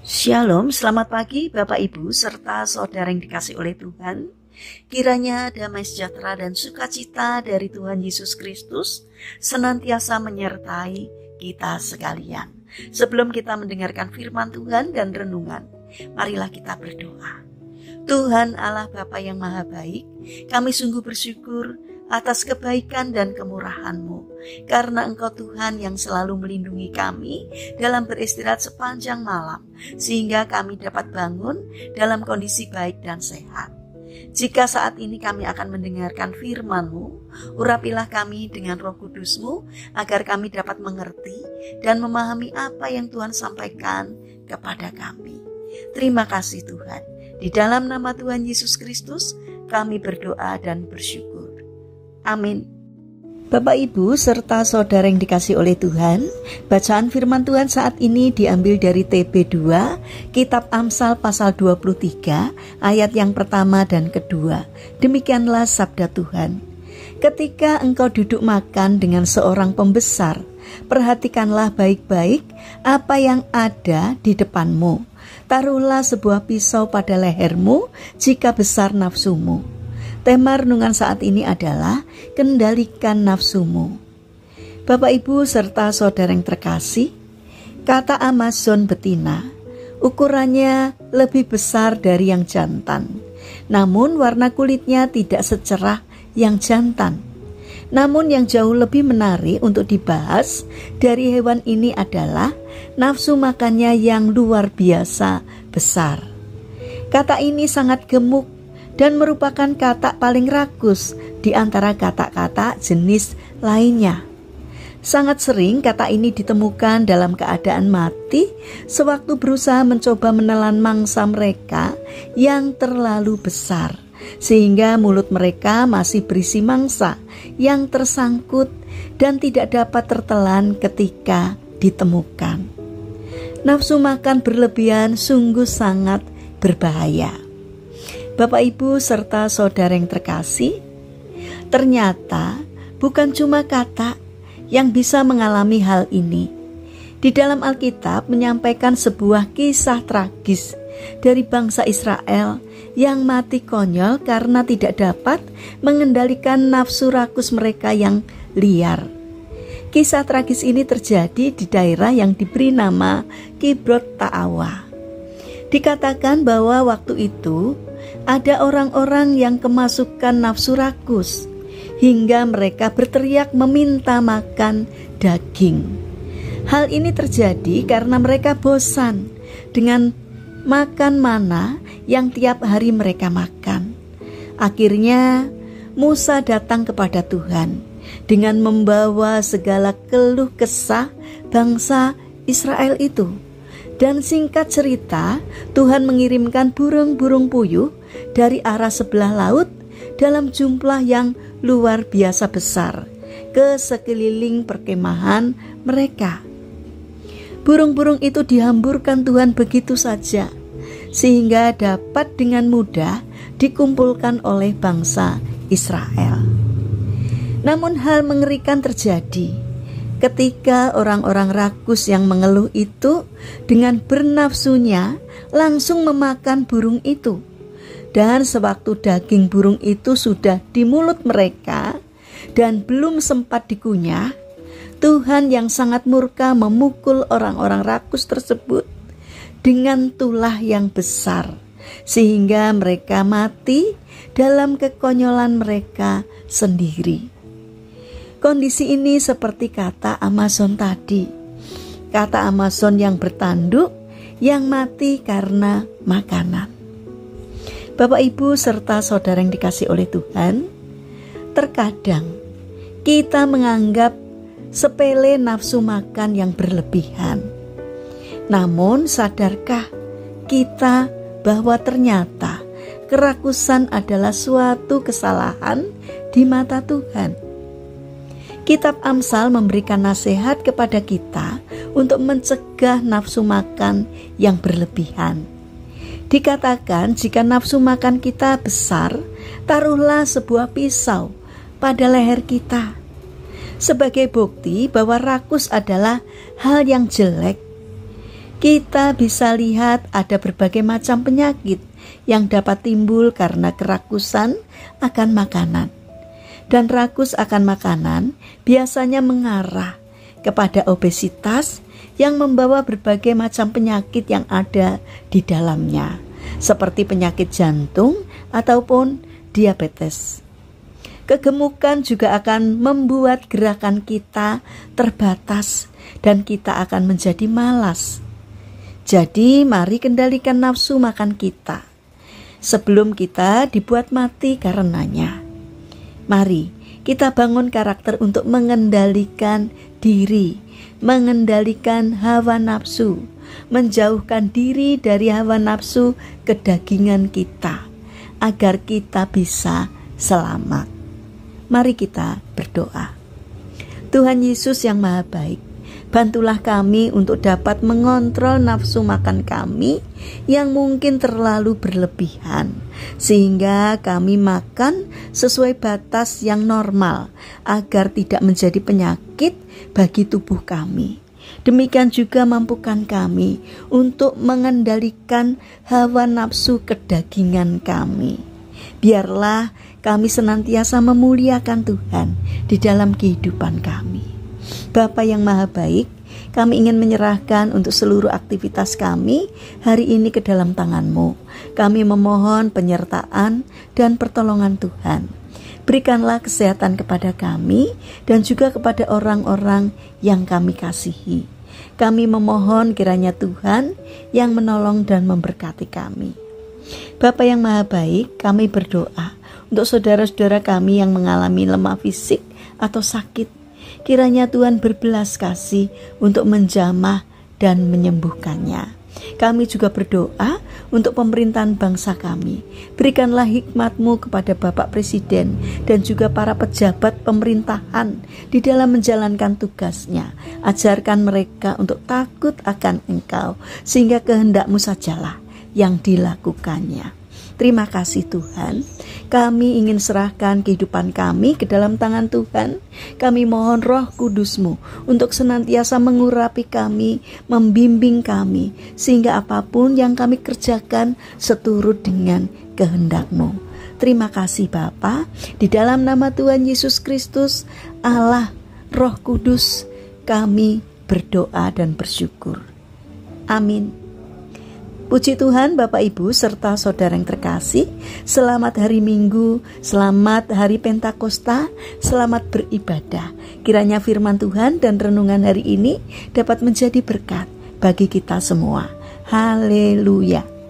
Shalom, selamat pagi Bapak Ibu serta saudara yang dikasih oleh Tuhan. Kiranya damai sejahtera dan sukacita dari Tuhan Yesus Kristus senantiasa menyertai kita sekalian. Sebelum kita mendengarkan firman Tuhan dan renungan, marilah kita berdoa. Tuhan Allah Bapa yang Maha Baik, kami sungguh bersyukur atas kebaikan dan kemurahan-Mu, karena Engkau Tuhan yang selalu melindungi kami dalam beristirahat sepanjang malam, sehingga kami dapat bangun dalam kondisi baik dan sehat. Jika saat ini kami akan mendengarkan firman-Mu, urapilah kami dengan Roh Kudus-Mu, agar kami dapat mengerti dan memahami apa yang Tuhan sampaikan kepada kami. Terima kasih Tuhan. Di dalam nama Tuhan Yesus Kristus, kami berdoa dan bersyukur. Amin. Bapak Ibu serta saudara yang dikasih oleh Tuhan, bacaan firman Tuhan saat ini diambil dari TB2, Kitab Amsal pasal 23, ayat yang pertama dan kedua. Demikianlah sabda Tuhan. Ketika engkau duduk makan dengan seorang pembesar, perhatikanlah baik-baik apa yang ada di depanmu. Taruhlah sebuah pisau pada lehermu jika besar nafsumu. Tema renungan saat ini adalah kendalikan nafsumu. Bapak Ibu serta saudara yang terkasih, kata Amazon betina, ukurannya lebih besar dari yang jantan. Namun warna kulitnya tidak secerah yang jantan. Namun yang jauh lebih menarik untuk dibahas dari hewan ini adalah nafsu makannya yang luar biasa besar. Kata ini sangat gemuk dan merupakan kata paling rakus di antara kata-kata jenis lainnya. Sangat sering kata ini ditemukan dalam keadaan mati sewaktu berusaha mencoba menelan mangsa mereka yang terlalu besar, sehingga mulut mereka masih berisi mangsa yang tersangkut dan tidak dapat tertelan ketika ditemukan. Nafsu makan berlebihan sungguh sangat berbahaya. Bapak Ibu serta saudara yang terkasih, ternyata bukan cuma kata yang bisa mengalami hal ini. Di dalam Alkitab menyampaikan sebuah kisah tragis dari bangsa Israel yang mati konyol karena tidak dapat mengendalikan nafsu rakus mereka yang liar. Kisah tragis ini terjadi di daerah yang diberi nama Kibrot Ta'awa. Dikatakan bahwa waktu itu ada orang-orang yang kemasukan nafsu rakus hingga mereka berteriak meminta makan daging. Hal ini terjadi karena mereka bosan dengan makan mana yang tiap hari mereka makan. Akhirnya Musa datang kepada Tuhan dengan membawa segala keluh kesah bangsa Israel itu. Dan singkat cerita, Tuhan mengirimkan burung-burung puyuh dari arah sebelah laut dalam jumlah yang luar biasa besar ke sekeliling perkemahan mereka. Burung-burung itu dihamburkan Tuhan begitu saja, sehingga dapat dengan mudah dikumpulkan oleh bangsa Israel. Namun hal mengerikan terjadi ketika orang-orang rakus yang mengeluh itu dengan bernafsunya langsung memakan burung itu. Dan sewaktu daging burung itu sudah di mulut mereka dan belum sempat dikunyah, Tuhan yang sangat murka memukul orang-orang rakus tersebut dengan tulah yang besar, sehingga mereka mati dalam kekonyolan mereka sendiri. Kondisi ini seperti kata Amazon tadi. Kata Amazon yang bertanduk, yang mati karena makanan. Bapak Ibu serta saudara yang dikasih oleh Tuhan, terkadang kita menganggap sepele nafsu makan yang berlebihan. Namun sadarkah kita bahwa ternyata kerakusan adalah suatu kesalahan di mata Tuhan? Kitab Amsal memberikan nasihat kepada kita untuk mencegah nafsu makan yang berlebihan. Dikatakan jika nafsu makan kita besar, taruhlah sebuah pisau pada leher kita. Sebagai bukti bahwa rakus adalah hal yang jelek. kita bisa lihat ada berbagai macam penyakit yang dapat timbul karena kerakusan akan makanan. Dan rakus akan makanan biasanya mengarah kepada obesitas yang membawa berbagai macam penyakit yang ada di dalamnya, seperti penyakit jantung ataupun diabetes. Kegemukan juga akan membuat gerakan kita terbatas dan kita akan menjadi malas. Jadi mari kendalikan nafsu makan kita sebelum kita dibuat mati karenanya. Mari kita bangun karakter untuk mengendalikan diri, mengendalikan hawa nafsu, menjauhkan diri dari hawa nafsu kedagingan kita, agar kita bisa selamat. Mari kita berdoa. Tuhan Yesus yang Maha Baik, bantulah kami untuk dapat mengontrol nafsu makan kami yang mungkin terlalu berlebihan, sehingga kami makan sesuai batas yang normal agar tidak menjadi penyakit bagi tubuh kami. Demikian juga mampukan kami untuk mengendalikan hawa nafsu kedagingan kami. Biarlah kami senantiasa memuliakan Tuhan di dalam kehidupan kami. Bapa yang Maha Baik, kami ingin menyerahkan untuk seluruh aktivitas kami hari ini ke dalam tangan-Mu. Kami memohon penyertaan dan pertolongan Tuhan. Berikanlah kesehatan kepada kami dan juga kepada orang-orang yang kami kasihi. Kami memohon kiranya Tuhan yang menolong dan memberkati kami. Bapa yang Maha Baik, kami berdoa untuk saudara-saudara kami yang mengalami lemah fisik atau sakit. Kiranya Tuhan berbelas kasih untuk menjamah dan menyembuhkannya. Kami juga berdoa untuk pemerintahan bangsa kami. Berikanlah hikmat-Mu kepada Bapak Presiden dan juga para pejabat pemerintahan di dalam menjalankan tugasnya. Ajarkan mereka untuk takut akan Engkau, sehingga kehendak-Mu sajalah yang dilakukannya. Terima kasih Tuhan. Kami ingin serahkan kehidupan kami ke dalam tangan Tuhan. Kami mohon Roh Kudus-Mu untuk senantiasa mengurapi kami, membimbing kami, sehingga apapun yang kami kerjakan seturut dengan kehendak-Mu. Terima kasih Bapa. Di dalam nama Tuhan Yesus Kristus, Allah, Roh Kudus, kami berdoa dan bersyukur. Amin. Puji Tuhan Bapak Ibu serta saudara yang terkasih, selamat hari Minggu, selamat hari Pentakosta, selamat beribadah. Kiranya firman Tuhan dan renungan hari ini dapat menjadi berkat bagi kita semua. Haleluya.